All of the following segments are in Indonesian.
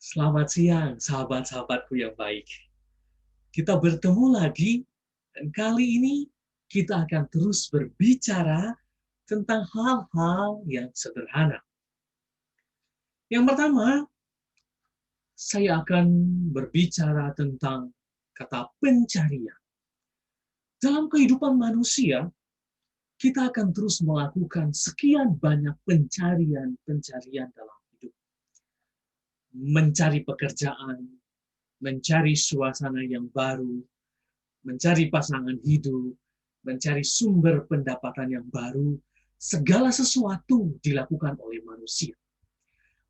Selamat siang, sahabat-sahabatku yang baik. Kita bertemu lagi, dan kali ini kita akan terus berbicara tentang hal-hal yang sederhana. Yang pertama, saya akan berbicara tentang kata pencarian. Dalam kehidupan manusia, kita akan terus melakukan sekian banyak pencarian-pencarian dalam hidup. Mencari pekerjaan, mencari suasana yang baru, mencari pasangan hidup, mencari sumber pendapatan yang baru, segala sesuatu dilakukan oleh manusia.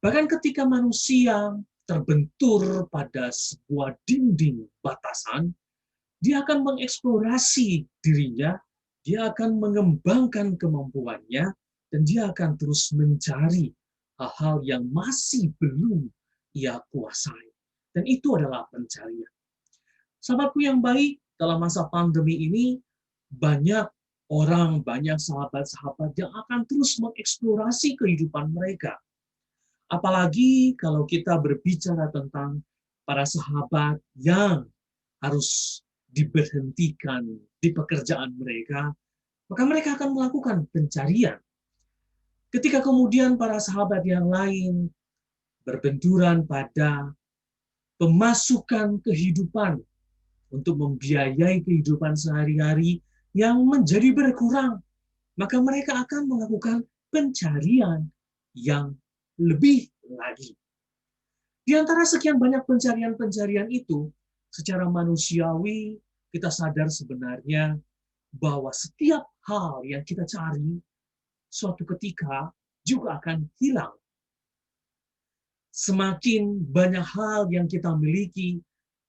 Bahkan ketika manusia terbentur pada sebuah dinding batasan, dia akan mengeksplorasi dirinya, dia akan mengembangkan kemampuannya, dan dia akan terus mencari hal-hal yang masih belum ia kuasai. Dan itu adalah pencarian. Sahabatku yang baik, dalam masa pandemi ini, banyak orang, banyak sahabat-sahabat yang akan terus mengeksplorasi kehidupan mereka. Apalagi kalau kita berbicara tentang para sahabat yang harus diberhentikan di pekerjaan mereka, maka mereka akan melakukan pencarian. Ketika kemudian para sahabat yang lain berbenturan pada pemasukan kehidupan untuk membiayai kehidupan sehari-hari yang menjadi berkurang, maka mereka akan melakukan pencarian yang lebih lagi. Di antara sekian banyak pencarian-pencarian itu, secara manusiawi kita sadar sebenarnya bahwa setiap hal yang kita cari suatu ketika juga akan hilang. Semakin banyak hal yang kita miliki,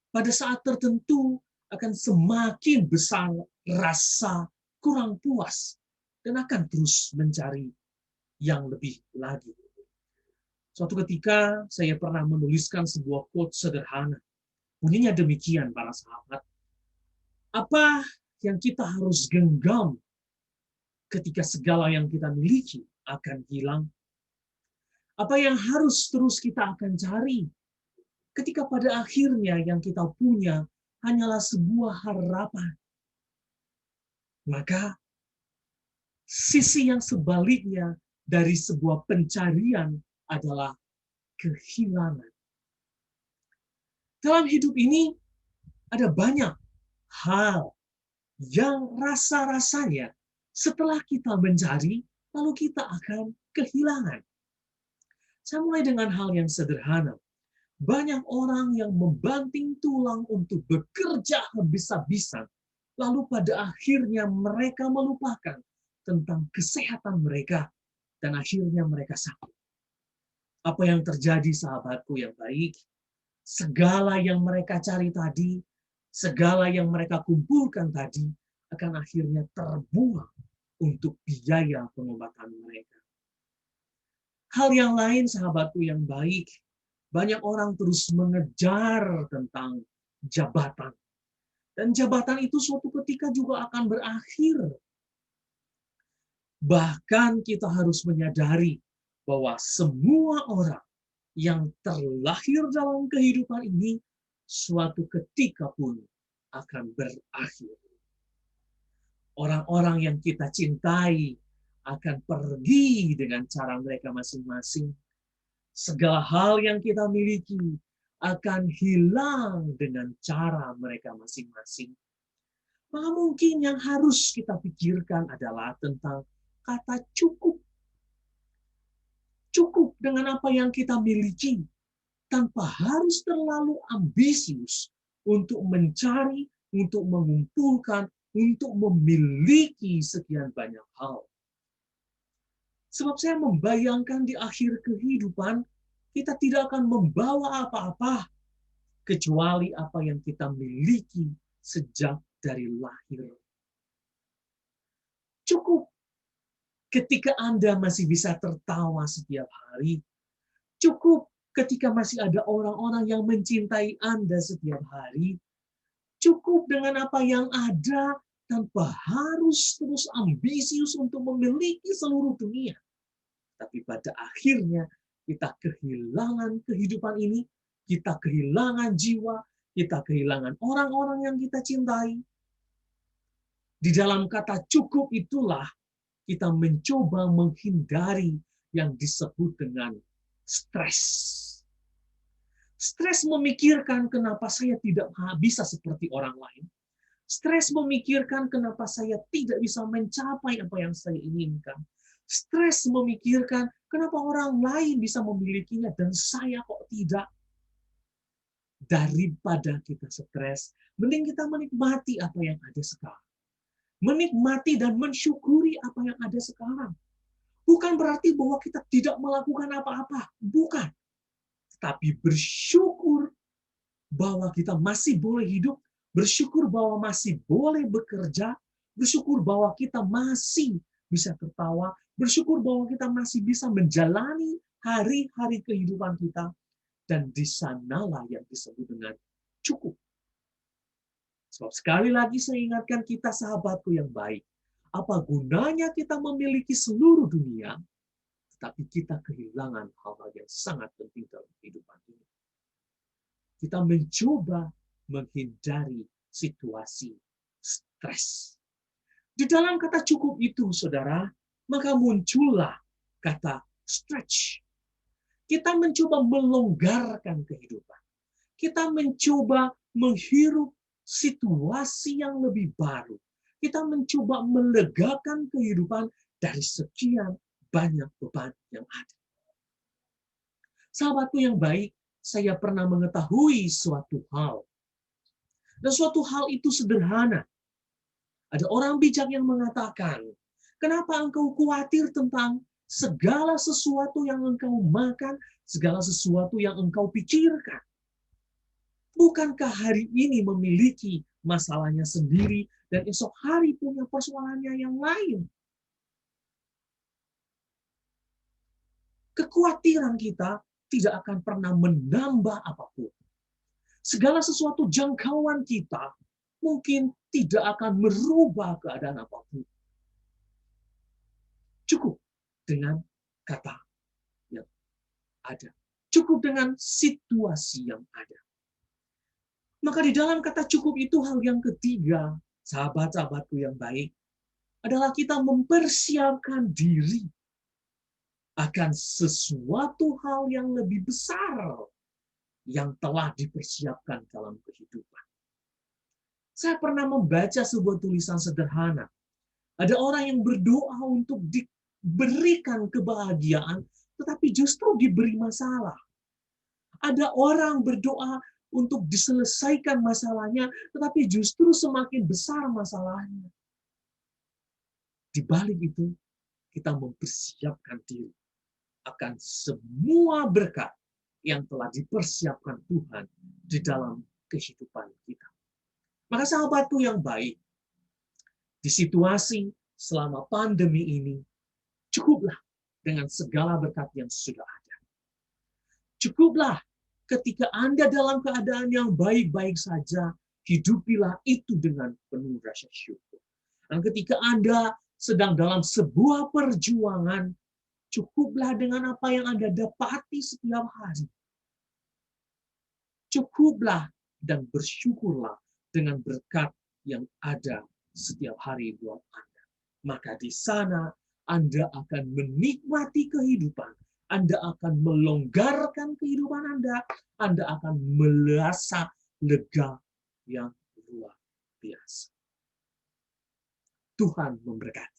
pada saat tertentu akan semakin besar rasa kurang puas dan akan terus mencari yang lebih lagi. Suatu ketika saya pernah menuliskan sebuah quote sederhana. Bunyinya demikian, para sahabat. Apa yang kita harus genggam ketika segala yang kita miliki akan hilang? Apa yang harus terus kita akan cari ketika pada akhirnya yang kita punya hanyalah sebuah harapan? Maka sisi yang sebaliknya dari sebuah pencarian adalah kehilangan. Dalam hidup ini ada banyak hal yang rasa-rasanya setelah kita mencari, lalu kita akan kehilangan. Saya mulai dengan hal yang sederhana. Banyak orang yang membanting tulang untuk bekerja habis-habisan, lalu pada akhirnya mereka melupakan tentang kesehatan mereka, dan akhirnya mereka sakit. Apa yang terjadi, sahabatku yang baik? Segala yang mereka cari tadi, segala yang mereka kumpulkan tadi, akan akhirnya terbuang untuk biaya pengobatan mereka. Hal yang lain, sahabatku yang baik, banyak orang terus mengejar tentang jabatan. Dan jabatan itu suatu ketika juga akan berakhir. Bahkan kita harus menyadari bahwa semua orang yang terlahir dalam kehidupan ini suatu ketika pun akan berakhir. Orang-orang yang kita cintai akan pergi dengan cara mereka masing-masing. Segala hal yang kita miliki akan hilang dengan cara mereka masing-masing. Maka mungkin yang harus kita pikirkan adalah tentang kata cukup. Cukup dengan apa yang kita miliki, tanpa harus terlalu ambisius untuk mencari, untuk mengumpulkan, untuk memiliki sekian banyak hal. Sebab saya membayangkan di akhir kehidupan, kita tidak akan membawa apa-apa, kecuali apa yang kita miliki sejak dari lahir. Cukup ketika Anda masih bisa tertawa setiap hari. Cukup ketika masih ada orang-orang yang mencintai Anda setiap hari. Cukup dengan apa yang ada tanpa harus terus ambisius untuk memiliki seluruh dunia. Tapi pada akhirnya kita kehilangan kehidupan ini kita kehilangan jiwa, kita kehilangan orang-orang yang kita cintai. Di dalam kata cukup itulah kita mencoba menghindari yang disebut dengan stres. Stres memikirkan kenapa saya tidak bisa seperti orang lain. Stres memikirkan kenapa saya tidak bisa mencapai apa yang saya inginkan. Stres memikirkan kenapa orang lain bisa memilikinya dan saya kok tidak. Daripada kita stres, mending kita menikmati apa yang ada sekarang. Menikmati dan mensyukuri apa yang ada sekarang. Bukan berarti bahwa kita tidak melakukan apa-apa. Bukan. Tapi bersyukur bahwa kita masih boleh hidup, bersyukur bahwa masih boleh bekerja, bersyukur bahwa kita masih bisa tertawa, bersyukur bahwa kita masih bisa menjalani hari-hari kehidupan kita, dan di sanalah yang disebut dengan cukup. Sebab sekali lagi saya ingatkan kita, sahabatku yang baik, apa gunanya kita memiliki seluruh dunia, tetapi kita kehilangan hal-hal yang sangat penting dalam kehidupan ini. Kita mencoba menghindari situasi stres. Di dalam kata cukup itu, saudara, maka muncullah kata stretch. Kita mencoba melonggarkan kehidupan. Kita mencoba menghirup situasi yang lebih baru. Kita mencoba melegakan kehidupan dari sekian banyak beban yang ada. Sahabatku yang baik, saya pernah mengetahui suatu hal. Dan suatu hal itu sederhana. Ada orang bijak yang mengatakan, kenapa engkau khawatir tentang segala sesuatu yang engkau makan, segala sesuatu yang engkau pikirkan? Bukankah hari ini memiliki masalahnya sendiri dan esok hari punya persoalannya yang lain? Kekhawatiran kita tidak akan pernah menambah apapun. Segala sesuatu jangkauan kita mungkin tidak akan merubah keadaan apapun. Cukup dengan kata yang ada. Cukup dengan situasi yang ada. Maka di dalam kata cukup itu hal yang ketiga, sahabat-sahabatku yang baik, adalah kita mempersiapkan diri akan sesuatu hal yang lebih besar yang telah dipersiapkan dalam kehidupan. Saya pernah membaca sebuah tulisan sederhana. Ada orang yang berdoa untuk diberikan kebahagiaan, tetapi justru diberi masalah. Ada orang berdoa untuk diselesaikan masalahnya, tetapi justru semakin besar masalahnya. Di balik itu, kita mempersiapkan diri akan semua berkat yang telah dipersiapkan Tuhan di dalam kehidupan kita. Maka sahabatku yang baik, di situasi selama pandemi ini, cukuplah dengan segala berkat yang sudah ada. Cukuplah ketika Anda dalam keadaan yang baik-baik saja, hidupilah itu dengan penuh rasa syukur. Dan ketika Anda sedang dalam sebuah perjuangan, cukuplah dengan apa yang Anda dapati setiap hari. Cukuplah dan bersyukurlah dengan berkat yang ada setiap hari buat Anda. Maka di sana Anda akan menikmati kehidupan. Anda akan melonggarkan kehidupan Anda akan merasa lega yang luar biasa. Tuhan memberkati.